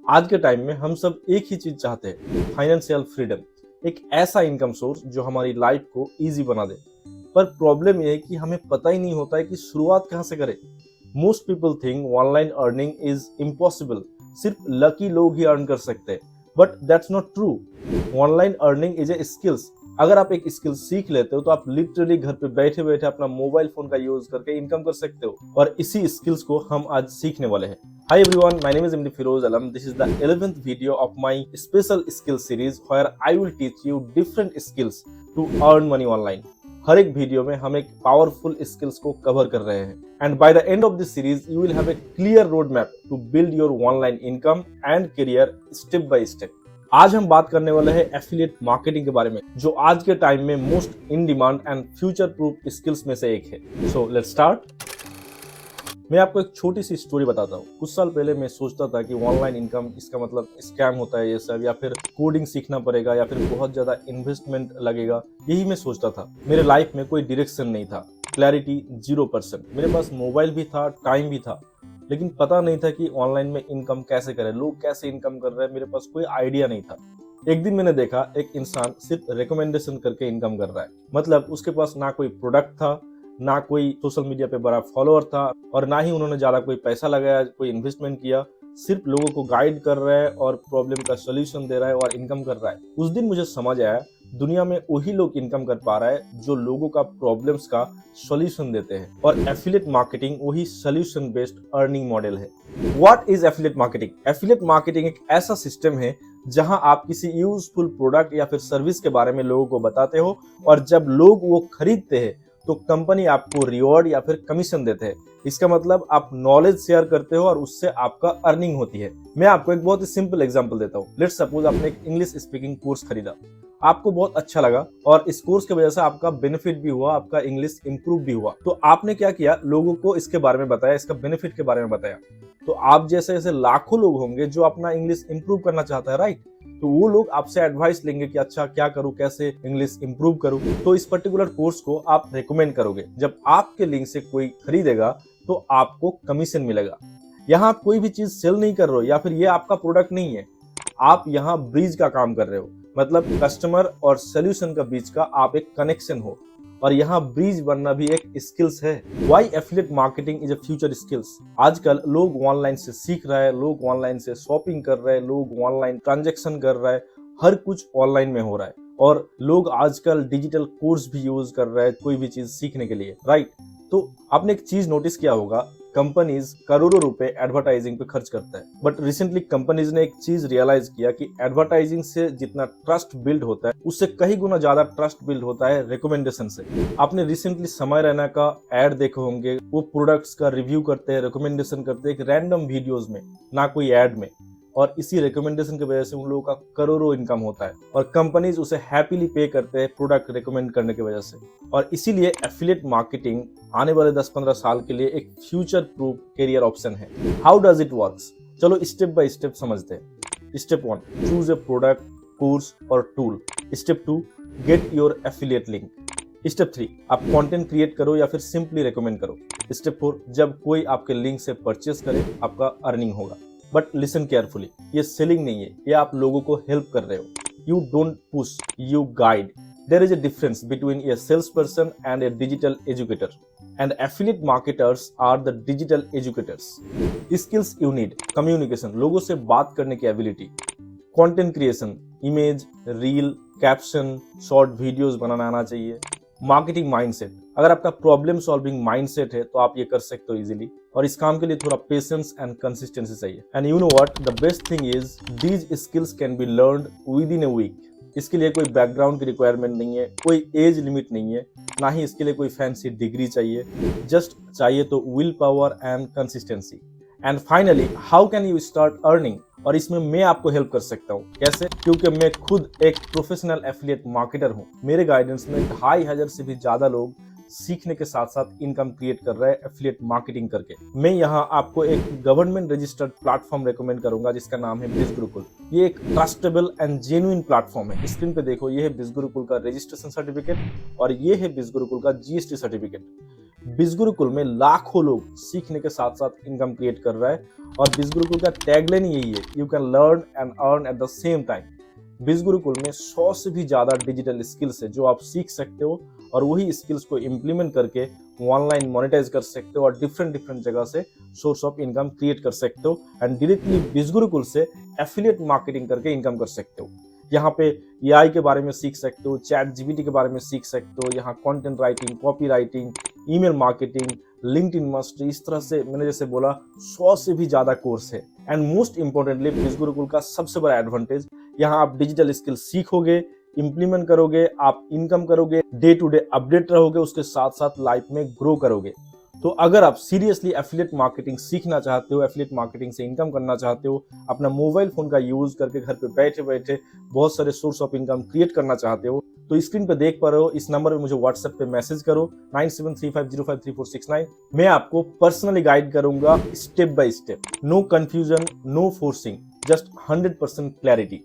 आज के टाइम में हम सब एक ही चीज चाहते हैं, फाइनेंशियल फ्रीडम। एक ऐसा इनकम सोर्स जो हमारी लाइफ को इजी बना दे। पर प्रॉब्लम यह है कि हमें पता ही नहीं होता है कि शुरुआत कहां से करें। Most people think online earning is impossible, सिर्फ लकी लोग ही अर्न कर सकते हैं। But that's not true. Online earning is a skills. अगर आप एक स्किल सीख लेते हो तो आप लिटरली घर पे बैठे बैठे अपना मोबाइल फोन का यूज करके इनकम कर सकते हो, और इसी स्किल्स को हम आज सीखने वाले हैं। Hi everyone, my name is MD Firoz Alam. This is the 11th video of my special skill series where I will teach you different skills to earn money online. हर एक वीडियो में हम एक पावरफुल स्किल्स को cover कर रहे हैं, and by the end of this series you will have a clear road map to build your online income and career step by step. आज हम बात करने वाले हैं एफिलिएट मार्केटिंग के बारे में, जो आज के टाइम में most in demand and future proof skills में से एक है। So let's start. मैं आपको एक छोटी सी स्टोरी बताता हूँ। कुछ साल पहले मैं सोचता था कि ऑनलाइन इनकम इसका मतलब स्कैम होता है ये सब, या फिर कोडिंग सीखना पड़ेगा, या फिर बहुत ज्यादा इन्वेस्टमेंट लगेगा। यही मैं सोचता था। मेरे लाइफ में कोई डायरेक्शन नहीं था, क्लैरिटी 0%। मेरे पास मोबाइल भी था, टाइम भी था, लेकिन पता नहीं था कि ऑनलाइन में इनकम कैसे करें, लोग कैसे इनकम कर रहे हैं। मेरे पास कोई आइडिया नहीं था। एक दिन मैंने देखा एक इंसान सिर्फ रिकमेंडेशन करके इनकम कर रहा है। मतलब उसके पास ना कोई प्रोडक्ट था, ना कोई सोशल मीडिया पे बड़ा फॉलोअर था, और ना ही उन्होंने ज्यादा कोई पैसा लगाया, कोई इन्वेस्टमेंट किया। सिर्फ लोगों को गाइड कर रहा है और प्रॉब्लम का सोल्यूशन दे रहा है और इनकम कर रहा है। उस दिन मुझे समझ आया, दुनिया में वही लोग इनकम कर पा रहा है जो लोगों का प्रॉब्लम्स का सॉल्यूशन देते हैं, और एफिलिएट मार्केटिंग वही सॉल्यूशन बेस्ड अर्निंग मॉडल है। What is affiliate marketing? Affiliate marketing एक ऐसा सिस्टम है जहां आप किसी यूजफुल प्रोडक्ट या फिर सर्विस के बारे में लोगों को बताते हो, और जब लोग वो खरीदते हैं तो कंपनी आपको रिवॉर्ड या फिर कमीशन देते हैं। इसका मतलब आप नॉलेज शेयर करते हो और उससे आपका अर्निंग होती है। मैं आपको एक बहुत ही सिंपल एग्जांपल देता हूँ। लेट्स सपोज आपने एक इंग्लिश स्पीकिंग कोर्स खरीदा, आपको बहुत अच्छा लगा, और इस कोर्स की वजह से आपका बेनिफिट भी हुआ, आपका इंग्लिश इंप्रूव भी हुआ। तो आपने क्या किया, लोगों को इसके बारे में बताया, इसका बेनिफिट के बारे में बताया। तो आप जैसे ऐसे लाखों लोग होंगे जो अपना इंग्लिश इंप्रूव करना चाहता है, राइट? तो वो लोग आपसे एडवाइस लेंगे कि अच्छा क्या करूं, कैसे इंग्लिश इंप्रूव करूं। तो इस पर्टिकुलर कोर्स को आप रेकमेंड करोगे। जब आपके लिंक से कोई खरीदेगा तो आपको कमीशन मिलेगा। यहाँ आप कोई भी चीज सेल नहीं कर रहे हो, या फिर ये आपका प्रोडक्ट नहीं है। आप यहाँ ब्रिज का काम कर रहे हो, मतलब कस्टमर और सोल्यूशन का बीच का आप एक कनेक्शन हो, और यहाँ ब्रिज बनना भी एक स्किल्स है। Why affiliate marketing is a future skills. आजकल लोग ऑनलाइन से सीख रहे हैं, लोग ऑनलाइन से शॉपिंग कर रहे हैं, लोग ऑनलाइन ट्रांजैक्शन कर रहे हैं, हर कुछ ऑनलाइन में हो रहा है। और लोग आजकल डिजिटल कोर्स भी यूज कर रहे हैं कोई भी चीज सीखने के लिए, राइट? तो आपने एक चीज नोटिस किया होगा, कंपनीज करोड़ों रुपए एडवर्टाइजिंग पे खर्च करता है। बट रिसेंटली कंपनीज ने एक चीज रियलाइज किया कि एडवर्टाइजिंग से जितना ट्रस्ट बिल्ड होता है, उससे कई गुना ज्यादा ट्रस्ट बिल्ड होता है रिकमेंडेशन से। आपने रिसेंटली समय रैना का एड देखे होंगे। वो प्रोडक्ट्स का रिव्यू करते हैं, रिकमेंडेशन करते हैं एक रैंडम वीडियोज में, ना कोई एड में, और इसी रिकमेंडेशन की वजह से उन लोगों का करोड़ों इनकम होता है, और कंपनीज उसे हैप्पीली पे करते हैं प्रोडक्ट रिकमेंड करने की वजह से। और इसीलिए एफिलिएट मार्केटिंग आने वाले 10-15 साल के लिए एक फ्यूचर प्रूफ करियर ऑप्शन है। How does it works? चलो स्टेप बाय स्टेप समझते हैं। Step 1, choose a product, course और tool. Step 2, get your affiliate link. Step 3, आप कंटेंट क्रिएट करो या फिर सिंपली रिकमेंड करो। स्टेप 4, जब कोई आपके लिंक से परचेस करे आपका अर्निंग होगा। बट लिसन केयरफुली, ये सेलिंग नहीं है, ये आप लोगों को हेल्प कर रहे हो। You don't push, you guide. There is a difference between a sales person and a digital educator, and affiliate marketers are the digital educators. Skills you need: communication, लोगों से बात करने की ability; content creation, image, reel, caption, short videos बनाना आना चाहिए; marketing mindset, अगर आपका प्रॉब्लम सॉल्विंग माइंडसेट है तो आप ये कर सकते हो इजीली, और इस काम के लिए थोड़ा पेशेंस एंड कंसिस्टेंसी चाहिए। And you know what, the best thing is these skills can be learned within a week. इसके लिए कोई बैकग्राउंड की रिक्वायरमेंट नहीं है, कोई एज लिमिट नहीं है, ना ही इसके लिए कोई फैंसी डिग्री चाहिए। जस्ट चाहिए तो will power and consistency. And finally, how can you start earning? और इसमें मैं आपको हेल्प कर सकता हूँ। कैसे? क्योंकि मैं खुद एक प्रोफेशनल एफिलिएट मार्केटर हूँ। मेरे गाइडेंस में 2500 से भी ज्यादा लोग सीखने के साथ साथ इनकम क्रिएट कर रहे हैं एफिलिएट मार्केटिंग करके। मैं यहाँ आपको एक गवर्नमेंट रजिस्टर्ड प्लेटफॉर्म रेकमेंड करूंगा जिसका नाम है बिज गुरुकुल। ये एक ट्रस्टेबल एंड जेन्युइन प्लेटफॉर्म है। स्क्रीन पे देखो, ये है बिज गुरुकुल का रजिस्ट्रेशन सर्टिफिकेट, और ये है बिज गुरुकुल का जीएसटी सर्टिफिकेट। बिज गुरुकुल में लाखों लोग सीखने के साथ साथ इनकम क्रिएट कर रहा है और बिज गुरुकुल का टैगलाइन यही है, you can learn and earn at the same time. बिज गुरुकुल में 100 से भी ज्यादा डिजिटल स्किल्स है जो आप सीख सकते हो और वही स्किल्स को इम्प्लीमेंट करके ऑनलाइन मोनेटाइज कर सकते हो और डिफरेंट जगह से सोर्स ऑफ इनकम क्रिएट कर सकते हो एंड डायरेक्टली बिज गुरुकुल से एफिलिएट मार्केटिंग करके इनकम कर सकते हो। यहाँ पे एआई के बारे में सीख सकते हो, चैट जीपीटी के बारे में सीख सकते हो, यहाँ content writing, copy writing, email marketing, LinkedIn mastery, इस तरह से मैंने जैसे बोला 100 से भी ज्यादा कोर्स है। एंड मोस्ट इंपॉर्टेंटली बिज गुरुकुल का सबसे बड़ा एडवांटेज, यहाँ आप डिजिटल स्किल सीखोगे, इंप्लीमेंट करोगे, आप इनकम करोगे, डे टू डे अपडेट रहोगे, उसके साथ साथ लाइफ में ग्रो करोगे। तो अगर आप सीरियसली एफिलिएट मार्केटिंग सीखना चाहते हो, एफिलिएट मार्केटिंग से इनकम करना चाहते हो, अपना मोबाइल फोन का यूज करके घर पे बैठे बैठे बहुत सारे सोर्स ऑफ इनकम क्रिएट करना चाहते हो, तो स्क्रीन पे देख पा रहे हो, इस नंबर पे मुझे व्हाट्सएप पे मैसेज करो 9735053469। मैं आपको पर्सनली गाइड करूंगा step by step, no confusion, no forcing, just 100% clarity.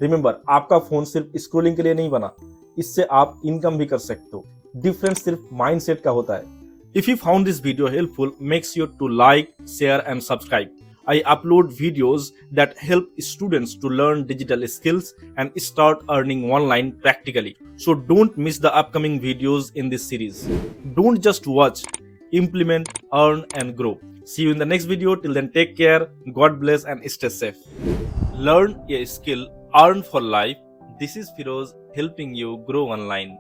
Remember, आपका फोन सिर्फ स्क्रोलिंग के लिए नहीं बना, इससे आप इनकम भी कर सकते हो। डिफरेंस सिर्फ माइंडसेट का होता है। If you found this video helpful, make sure to like, share and subscribe. I upload videos that help students to learn digital skills and start earning online practically. So don't miss the upcoming videos in this series. Don't just watch, implement, earn and grow. See you in the next video. Till then, take care. God bless and stay safe. Learn a skill, earn for life. This is Firoz helping you grow online.